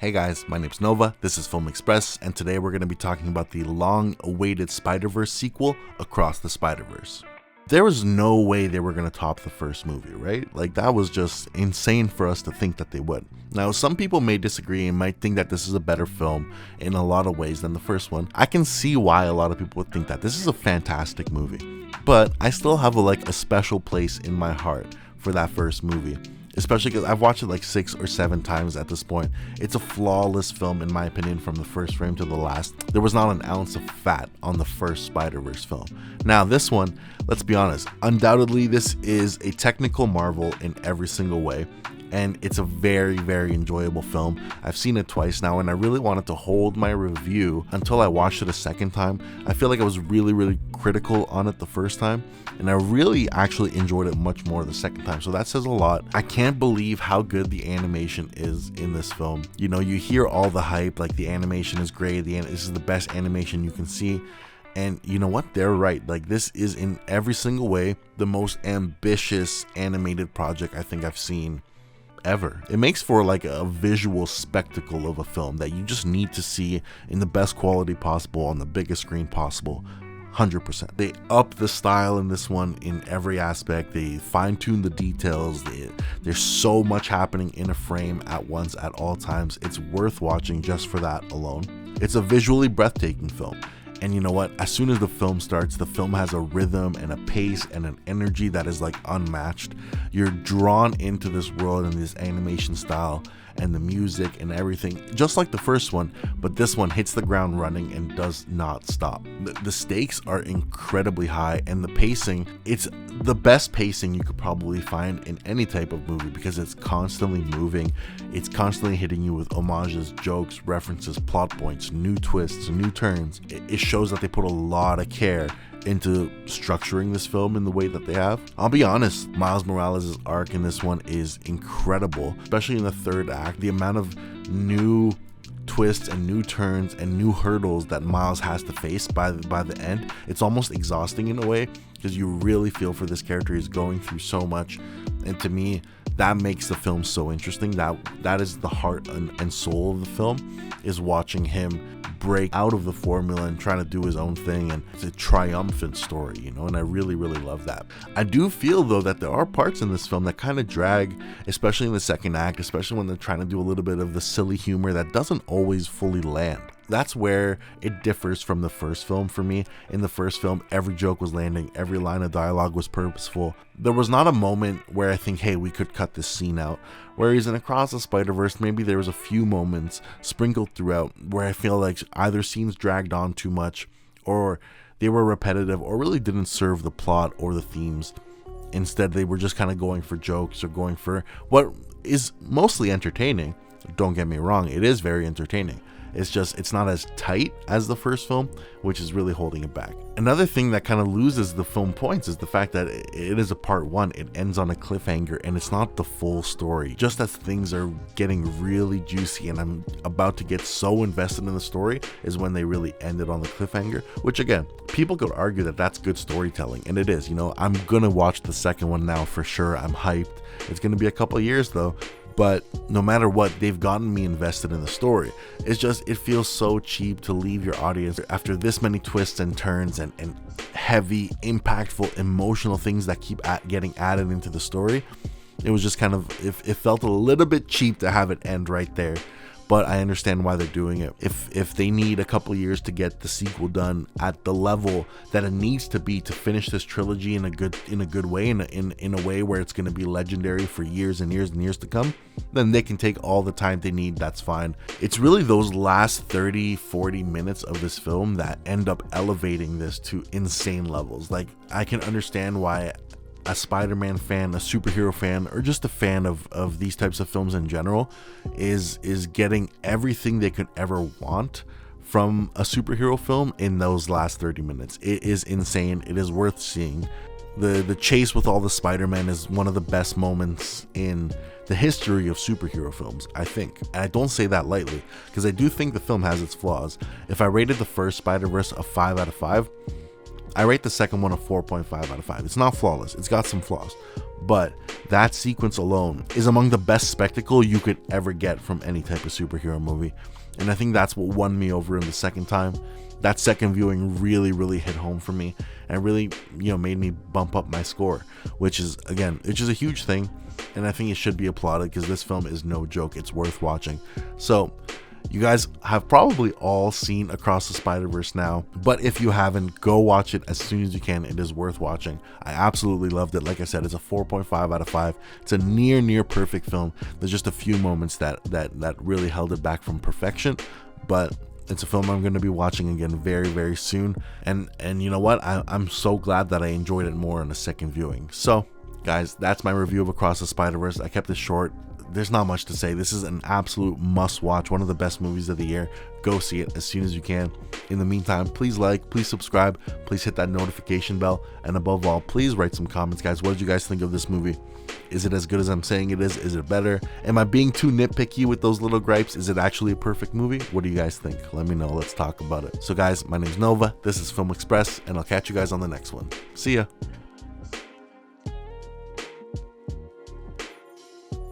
Hey guys, my name's Nova, this is Film Express, and today we're going to be talking about the long-awaited Spider-Verse sequel, Across the Spider-Verse. There was no way they were going to top the first movie, right? Like, that was just insane for us to think that they would. Now, some people may disagree and might think that this is a better film in a lot of ways than the first one. I can see why a lot of people would think that. This is a fantastic movie. But I still have a special place in my heart for that first movie. Especially because I've watched it like 6 or 7 times at this point. It's a flawless film in my opinion from the first frame to the last. There was not an ounce of fat on the first Spider-Verse film. Now this one, let's be honest, undoubtedly this is a technical marvel in every single way. And it's a very, very enjoyable film. I've seen it twice now, and I really wanted to hold my review until I watched it a second time. I feel like I was really critical on it the first time, and I really actually enjoyed it much more the second time. So that says a lot. I can't believe how good the animation is in this film. You know, you hear all the hype, like the animation is great, this is the best animation you can see. And you know what? They're right. Like, this is in every single way the most ambitious animated project I think I've seen ever. It makes for like a visual spectacle of a film that you just need to see in the best quality possible on the biggest screen possible. 100%. They up the style in this one in every aspect. They fine-tune the details. There's so much happening in a frame at once at all times. It's worth watching just for that alone. It's a visually breathtaking film. And you know what? As soon as the film starts, the film has a rhythm and a pace and an energy that is like unmatched. You're drawn into this world and this animation style and the music and everything, just like the first one, but this one hits the ground running and does not stop. The stakes are incredibly high, and the pacing, it's the best pacing you could probably find in any type of movie because it's constantly moving. It's constantly hitting you with homages, jokes, references, plot points, new twists, new turns. It shows that they put a lot of care into structuring this film in the way that they have. I'll be honest, Miles Morales' arc in this one is incredible, especially in the third act. The amount of new twists and new turns and new hurdles that Miles has to face by the end, it's almost exhausting in a way because you really feel for this character. He's going through so much, and to me that makes the film so interesting. That is the heart and soul of the film, is watching him break out of the formula and trying to do his own thing. And it's a triumphant story, you know, and I really love that. I do feel though that there are parts in this film that kind of drag, especially in the second act, especially when they're trying to do a little bit of the silly humor that doesn't always fully land. That's where it differs from the first film for me. In the first film, every joke was landing, every line of dialogue was purposeful. There was not a moment where I think, hey, we could cut this scene out. Whereas in Across the Spider-Verse, maybe there was a few moments sprinkled throughout where I feel like either scenes dragged on too much, or they were repetitive, or really didn't serve the plot or the themes. Instead, they were just kind of going for jokes or going for what is mostly entertaining. Don't get me wrong, it is very entertaining. It's just, it's not as tight as the first film, which is really holding it back. Another thing that kind of loses the film points is the fact that it is a part 1. It ends on a cliffhanger and it's not the full story. Just as things are getting really juicy and I'm about to get so invested in the story is when they really ended on the cliffhanger, which again, people could argue that that's good storytelling, and it is. You know, I'm gonna watch the second one now for sure. I'm hyped. It's gonna be a couple of years though. But no matter what, they've gotten me invested in the story. It's just, it feels so cheap to leave your audience after this many twists and turns and heavy, impactful, emotional things that keep getting added into the story. It was just kind of, it felt a little bit cheap to have it end right there. But I understand why they're doing it. If they need a couple years to get the sequel done at the level that it needs to be to finish this trilogy in a good way, in a way where it's going to be legendary for years and years and years to come, then they can take all the time they need. That's fine. It's really those last 30-40 minutes of this film that end up elevating this to insane levels. Like, I can understand why a Spider-Man fan, a superhero fan, or just a fan of these types of films in general is getting everything they could ever want from a superhero film in those last 30 minutes. It is insane. It is worth seeing. The chase with all the Spider-Man is one of the best moments in the history of superhero films, I think. And I don't say that lightly, because I do think the film has its flaws. If I rated the first Spider-Verse a 5 out of 5, I rate the second one a 4.5 out of 5. It's not flawless, it's got some flaws, but that sequence alone is among the best spectacle you could ever get from any type of superhero movie. And I think that's what won me over in the second time. That second viewing really hit home for me, and really, made me bump up my score, which is a huge thing. And I think it should be applauded, because this film is no joke. It's worth watching. So you guys have probably all seen Across the Spider-Verse now, but if you haven't, go watch it as soon as you can. It is worth watching. I absolutely loved it. Like I said, it's a 4.5 out of 5. It's a near perfect film. There's just a few moments that really held it back from perfection, but it's a film I'm going to be watching again very soon. And you know what? I'm so glad that I enjoyed it more on a second viewing. So guys, that's my review of Across the Spider-Verse. I kept it short. There's not much to say. This is an absolute must watch, one of the best movies of the year. Go see it as soon as you can. In the meantime, please like, please subscribe, please hit that notification bell, and above all, please write some comments, guys. What did you guys think of this movie? Is it as good as I'm saying it is? Is it better? Am I being too nitpicky with those little gripes? Is it actually a perfect movie? What do you guys think? Let me know. Let's talk about it. So guys, my name's Nova. This is Film Express, and I'll catch you guys on the next one. See ya.